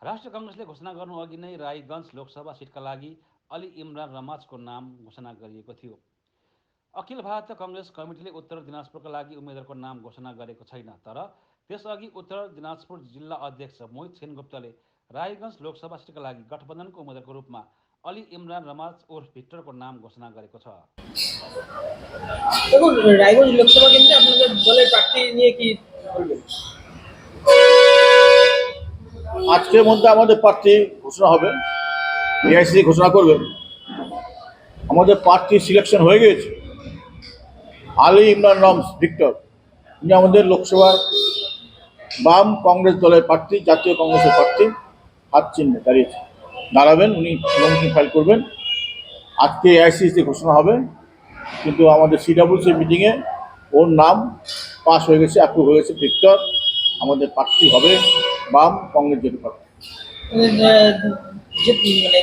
राष्ट्रिय काङ्ग्रेसले घोषणा गर्नुअघि नै रायगञ्ज लोकसभा सिटका लागि अली इमरान रमाजको नाम घोषणा गरिएको थियो। अखिल भारतीय काङ्ग्रेस कमिटीले उत्तर दिनाजपुरका लागि उम्मेद्वारको नाम घोषणा गरेको छैन। तर त्यसअघि उत्तर दिनाजपुर जिल्ला अध्यक्ष मोहित सेनगुप्ताले रायगञ्ज लोकसभा सिटका लागि गठबन्धनको उम्मेद्वारको रूपमा अली इमरान रमाज उर्फ भिक्टरको नाम घोषणा गरेको छ। দেখুন, রায়গঞ্জ লোকসভা কেন্দ্রে আপনাদের দলের প্রার্থী নিয়ে কি বলবেন? আজকের মধ্যে আমাদের প্রার্থী ঘোষণা হবে, এআইসিসি ঘোষণা করবে। আমাদের প্রার্থী সিলেকশন হয়ে গেছে। আলী ইমরান রমস ভিক্টর, উনি আমাদের লোকসভার বাম কংগ্রেস দলের প্রার্থী, জাতীয় কংগ্রেসের প্রার্থী, হাত চিহ্নে দাঁড়াবেন। উনি নমিনেশন ফাইল করবেন। আজকে এআইসিসি ঘোষণা হবে, কিন্তু আমাদের সিডব্লিউসি মিটিংয়ে ওর নাম পাস হয়ে গেছে, অ্যাপ্রুভ হয়ে গেছে। ভিক্টর আমাদের প্রার্থী হবে বাম কংগ্রেস জেপি প্রার্থী।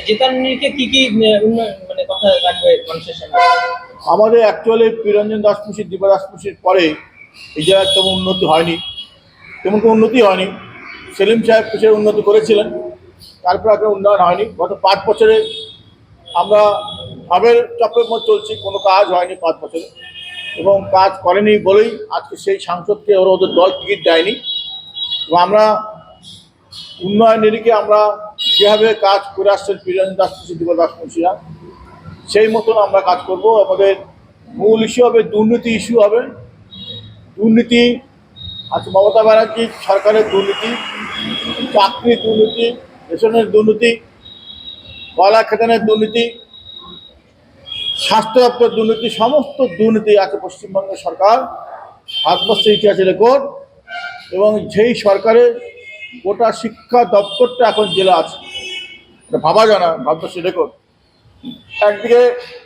জেতার নিরিখে কি কি কথা রাখবে মানুষের সামনে? আমাদের অ্যাকচুয়ালি পিরঞ্জন দাসপুষি, দিবা দাসপুষির পরে এই জায়গায় তেমন উন্নতি হয়নি, তেমন কোনো উন্নতি হয়নি। সেলিম সাহেব কিছু উন্নতি করেছিলেন, তারপর একটা উন্নয়ন হয়নি। গত 5 বছরে আমরা ভাবের চপের মধ্যে চলছি, কোনো কাজ হয়নি 5 বছরে, এবং কাজ করেনি বলেই আজকে সেই সাংসদকে ওদের দল টিকিট দেয়নি। এবং আমরা উন্নয়ন নিরিখে আমরা যেভাবে কাজ করে আসছেন পিরঞ্জন দাসপুষি, দিবা দাসপুষিরা, সেই মতন আমরা কাজ করব। আমাদের মূল ইস্যু হবে দুর্নীতি, ইস্যু হবে দুর্নীতি। আজকে মমতা ব্যানার্জির সরকারের দুর্নীতি, চাকরি দুর্নীতি, রেশনের দুর্নীতি, কয়লা খাদানের দুর্নীতি, স্বাস্থ্য দপ্তর দুর্নীতি, সমস্ত দুর্নীতি আছে পশ্চিমবঙ্গের সরকার ভারতবর্ষের ইতিহাসে রেকর্ড। এবং যেই সরকারের গোটা শিক্ষা দপ্তরটা এখন জেলা আছে, এটা ভাবা যায় না, ভারতবর্ষের রেকর্ড। একদিকে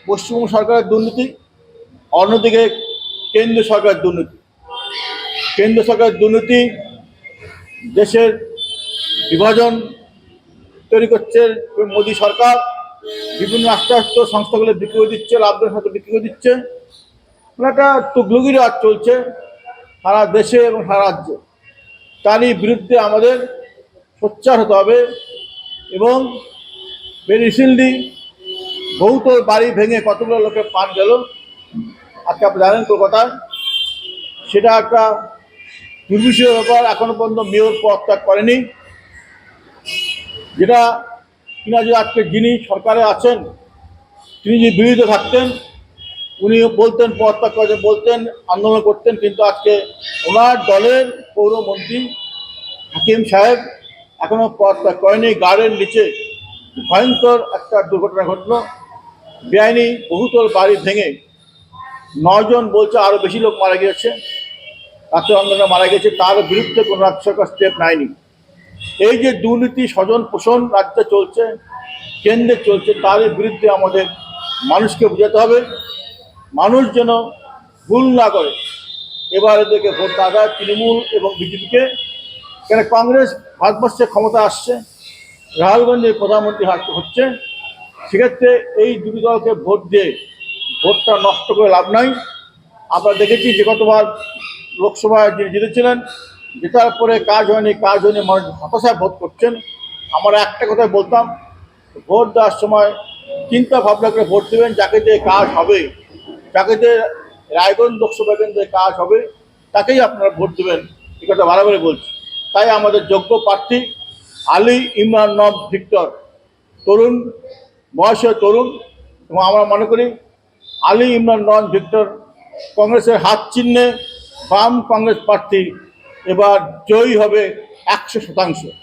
পশ্চিমবঙ্গ সরকারের দুর্নীতি, অন্যদিকে কেন্দ্র সরকারের দুর্নীতি। কেন্দ্র সরকারের দুর্নীতি দেশের বিভাজন তৈরি করছে মোদী সরকার। বিভিন্ন রাষ্ট্রায়ত্ত সংস্থাগুলো বিক্রি করে দিচ্ছে, লাভের সাথে বিক্রি করে দিচ্ছে। একটা তুগলুগি রাজ চলছে সারা দেশে এবং সারা রাজ্যে। তারই বিরুদ্ধে আমাদের সোচ্চার হতে হবে। এবং রিসেন্টলি বহুত বাড়ি ভেঙে কতগুলো লোকের প্রাণ গেল আজকে আপনি জানেন কলকাতায়। সেটা একটা দুর্বিষয় ব্যাপার। এখনো পর্যন্ত মেয়র পদত্যাগ করেনি, যেটা কিনা যে আজকে যিনি সরকারে আছেন তিনি যে বিরোধী থাকতেন, উনি বলতেন পদত্যাগ করে, বলতেন আন্দোলন করতেন, কিন্তু আজকে ওনার দলের পৌরমন্ত্রী হাকিম সাহেব এখনো পদত্যাগ করেনি। গার্ডের নিচে ভয়ঙ্কর একটা দুর্ঘটনা ঘটল, বেআইনি বহুতল বাড়ি ভেঙে 9 জন, বলছে আরও বেশি লোক মারা গিয়েছে, রাত্রে অন্ধকারে মারা গেছে। তার বিরুদ্ধে কোনো রাজ্য সরকার স্টেপ নেয়নি। এই যে দুর্নীতি স্বজন পোষণ রাজ্যে চলছে, কেন্দ্রে চলছে, তার বিরুদ্ধে আমাদের মানুষকে বোঝাতে হবে। মানুষ যেন ভুল না করে এবার এদেরকে ভোট না দেয় তৃণমূল এবং বিজেপিকে। কেন কংগ্রেস ভারতবর্ষে ক্ষমতা আসছে, রাহুলগঞ্জে প্রধানমন্ত্রী হচ্ছে, সেক্ষেত্রে এই দুটি দলকে ভোট দিয়ে ভোটটা নষ্ট করে লাভ নাই। আমরা দেখেছি যে গতবার লোকসভায় যিনি জিতেছিলেন, জেতার পরে কাজ হয়নি, মানুষ হতাশায় ভোট করছেন। আমরা একটা কথাই বলতাম, ভোট দেওয়ার সময় চিন্তা ভাবনা করে ভোট দেবেন, যাকে দিয়ে কাজ হবে, যাকে দিয়ে রায়গঞ্জ লোকসভা কেন্দ্রে কাজ হবে, তাকেই আপনারা ভোট দেবেন। এই কথা বারবারই বলছি। তাই আমাদের যোগ্য প্রার্থী আলী ইমরান রমস ভিক্টর, তরুণ বয়সের তরুণ, এবং আমরা মনে করি আলী ইমরান রমস ভিক্টর কংগ্রেসের হাত চিহ্নে বাম কংগ্রেস প্রার্থী এবার জয়ী হবে 100%।